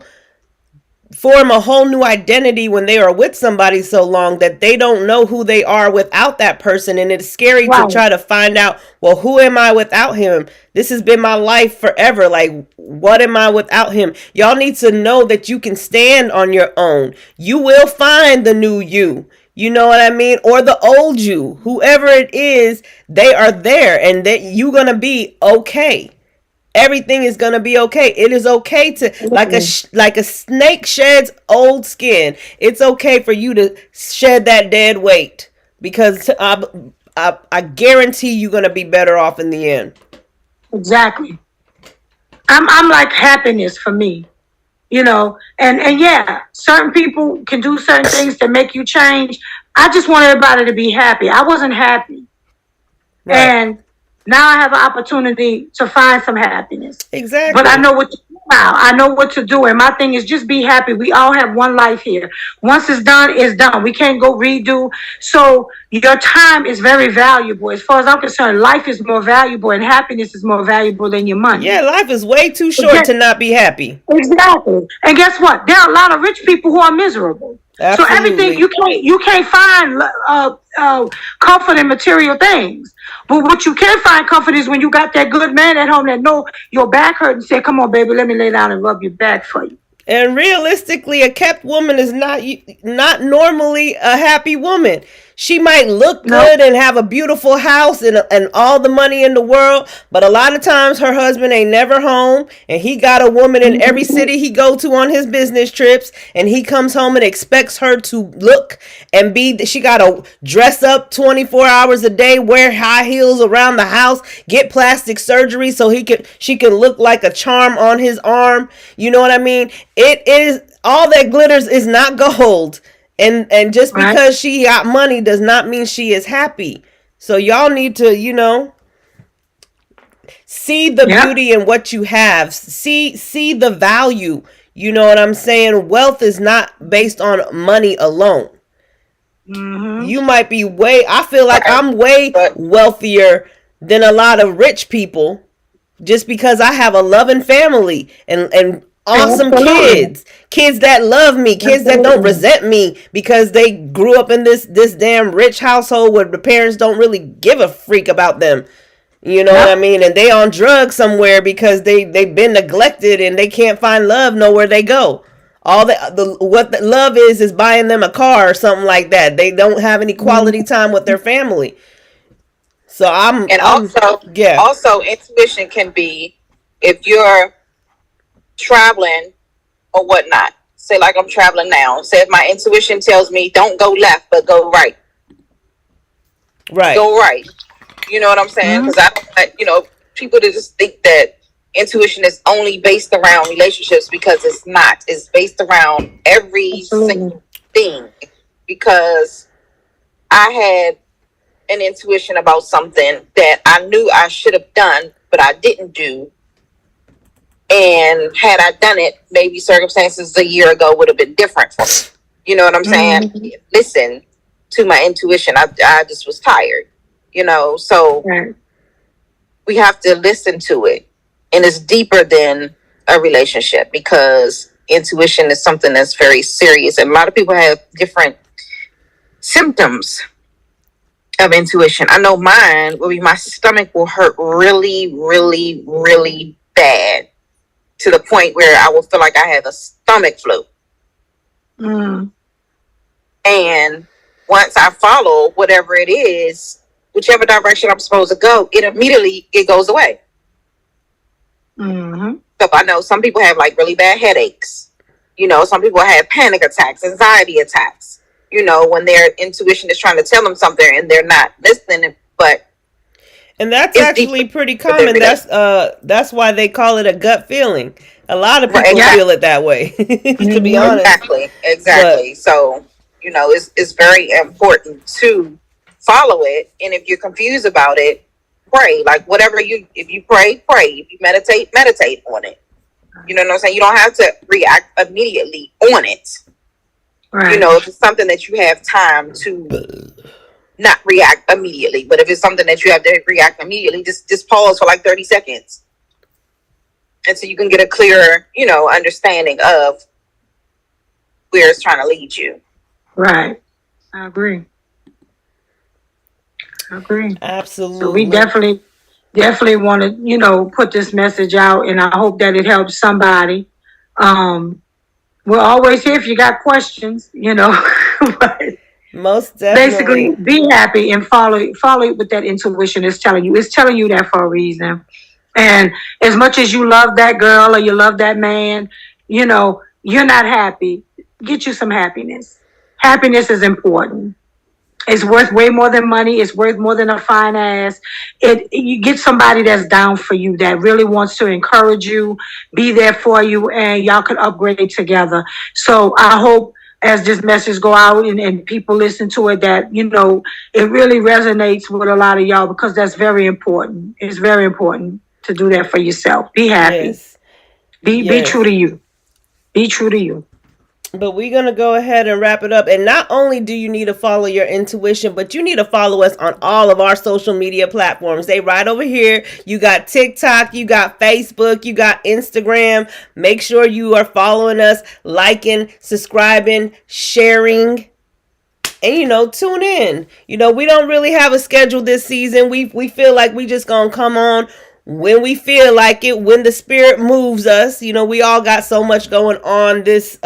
form a whole new identity when they are with somebody so long that they don't know who they are without that person. And it's scary to Right. try to find out, well, who am I without him? This has been my life forever. Like, what am I without him? Y'all need to know that you can stand on your own. You will find the new you. You know what I mean? Or the old you. Whoever it is, they are there, and that you're going to be okay. Everything is gonna be okay. It is okay to, like a snake sheds old skin. It's okay for you to shed that dead weight, because I guarantee you're gonna be better off in the end. Exactly. I'm like happiness for me, you know, and yeah, certain people can do certain things to make you change. I just want everybody to be happy. I wasn't happy. Right. And now I have an opportunity to find some happiness. Exactly. But I know what to do now. I know what to do. And my thing is just be happy. We all have one life here. Once it's done, it's done. We can't go redo. So your time is very valuable. As far as I'm concerned, life is more valuable and happiness is more valuable than your money. Yeah, life is way too short to not be happy. Exactly. And guess what? There are a lot of rich people who are miserable. Absolutely. So everything you can't find comfort in material things. But what you can find comfort is when you got that good man at home that know your back hurt and say, "Come on, baby, let me lay down and rub your back for you." And realistically, a kept woman is not normally a happy woman. She might look good and have a beautiful house and all the money in the world, but a lot of times her husband ain't never home, and he got a woman in every city he go to on his business trips, and he comes home and expects her to look and be, she got to dress up 24 hours a day, wear high heels around the house, get plastic surgery so she can look like a charm on his arm. You know what I mean? It is, all that glitters is not gold. And just because she got money does not mean she is happy. So y'all need to, you know, see the beauty in what you have. See the value. You know what I'm saying? Wealth is not based on money alone. Mm-hmm. You might be I feel like I'm way wealthier than a lot of rich people just because I have a loving family and awesome kids that love me, kids that don't resent me because they grew up in this damn rich household where the parents don't really give a freak about them. You know what I mean? And they on drugs somewhere because they've been neglected and they can't find love nowhere they go. All what the love is buying them a car or something like that. They don't have any quality time with their family. So also intuition can be if you're traveling or whatnot. Say like I'm traveling now. Say if my intuition tells me don't go left but go right. Right. Go right. You know what I'm saying? Because people to just think that intuition is only based around relationships, because it's not. It's based around every single thing. Because I had an intuition about something that I knew I should have done, but I didn't do. And had I done it, maybe circumstances a year ago would have been different for me. You know what I'm saying? Listen to my intuition. I just was tired, you know. So we have to listen to it. And it's deeper than a relationship, because intuition is something that's very serious. And a lot of people have different symptoms of intuition. I know mine will be my stomach will hurt really, really, really bad, to the point where I will feel like I have a stomach flu. And once I follow whatever it is, whichever direction I'm supposed to go, it goes away. So I know some people have like really bad headaches. You know, some people have panic attacks, anxiety attacks. You know, when their intuition is trying to tell them something and they're not listening, and that's actually pretty common. That's why they call it a gut feeling. A lot of people feel it that way. To be honest, exactly. So you know, it's very important to follow it. And if you're confused about it, pray. Like if you pray. If you meditate on it. You know what I'm saying? You don't have to react immediately on it. Right. You know, if it's something that you have time to not react immediately, but if it's something that you have to react immediately, just pause for like 30 seconds. And so you can get a clearer, you know, understanding of where it's trying to lead you. Right. I agree. Absolutely. So we definitely want to, put this message out, and I hope that it helps somebody. We're always here if you got questions, but Most basically definitely. be happy and follow what that intuition is telling you. It's telling you that for a reason. And as much as you love that girl or you love that man, you're not happy. Get you some happiness. Happiness is important. It's worth way more than money. It's worth more than a fine ass. You get somebody that's down for you, that really wants to encourage you, be there for you, and y'all can upgrade together. So I hope as this message go out and people listen to it, that it really resonates with a lot of y'all, because that's very important. It's very important to do that for yourself. Be happy. Yes. Be true to you. Be true to you. But we're going to go ahead and wrap it up. And not only do you need to follow your intuition, but you need to follow us on all of our social media platforms. They right over here. You got TikTok, you got Facebook, you got Instagram. Make sure you are following us, liking, subscribing, sharing. And tune in. We don't really have a schedule this season. We feel like we just gonna come on when we feel like it, when the spirit moves us. We all got so much going on this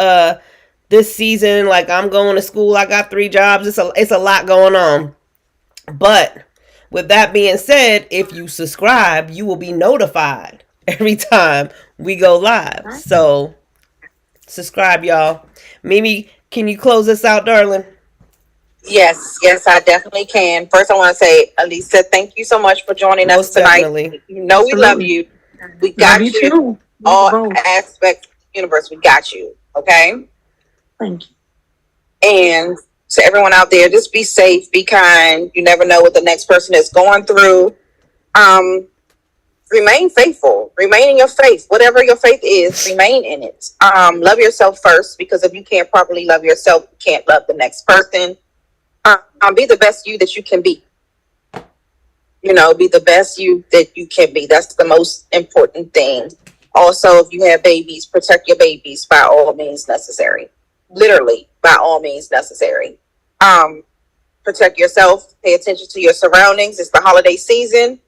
season. Like, I'm going to school, I got 3 jobs. It's a lot going on. But with that being said, if you subscribe, you will be notified every time we go live. So subscribe, y'all. Mimi, can you close us out, darling? Yes, I definitely can. First, I want to say, Alisa, thank you so much for joining us tonight. Definitely. We love you. We got you. Too. All aspects of the universe, we got you. Okay? Thank you. And to everyone out there, just be safe, be kind. You never know what the next person is going through. Remain faithful. Remain in your faith. Whatever your faith is, remain in it. Love yourself first, because if you can't properly love yourself, you can't love the next person. Be the best you that you can be. Be the best you that you can be. That's the most important thing. Also, if you have babies, protect your babies by all means necessary. Literally, by all means necessary. Protect yourself. Pay attention to your surroundings. It's the holiday season.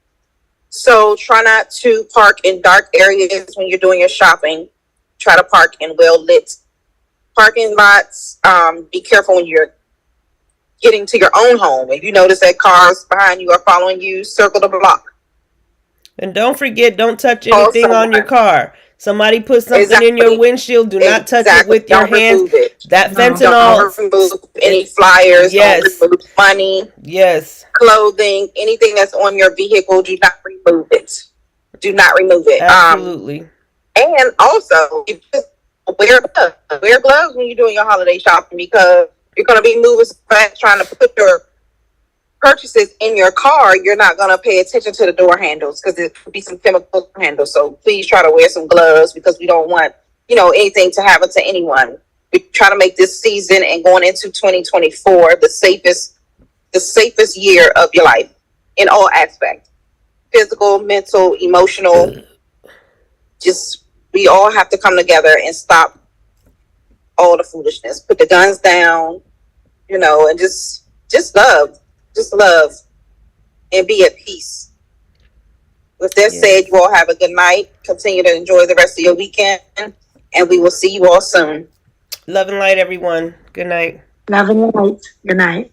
So try not to park in dark areas when you're doing your shopping. Try to park in well-lit parking lots. Be careful when you're getting to your own home. If you notice that cars behind you are following you, circle the block. And don't forget, don't touch anything on your car. Somebody put something in your windshield. Do not touch it with your hands. That fentanyl. Don't remove any flyers. Yes. Don't remove money. Yes. Clothing. Anything that's on your vehicle. Do not remove it. Do not remove it. Absolutely. And also, you just wear gloves. Wear gloves when you're doing your holiday shopping, because you're going to be moving fast trying to put your purchases in your car. You're not going to pay attention to the door handles, because there could be some chemical handles. So please try to wear some gloves, because we don't want, anything to happen to anyone. We try to make this season and going into 2024 the safest year of your life in all aspects. Physical, mental, emotional. Just, we all have to come together and stop all the foolishness. Put the guns down, and just love. Just love and be at peace. With that said, you all have a good night. Continue to enjoy the rest of your weekend, and we will see you all soon. Love and light, everyone. Good night. Love and light. Good night.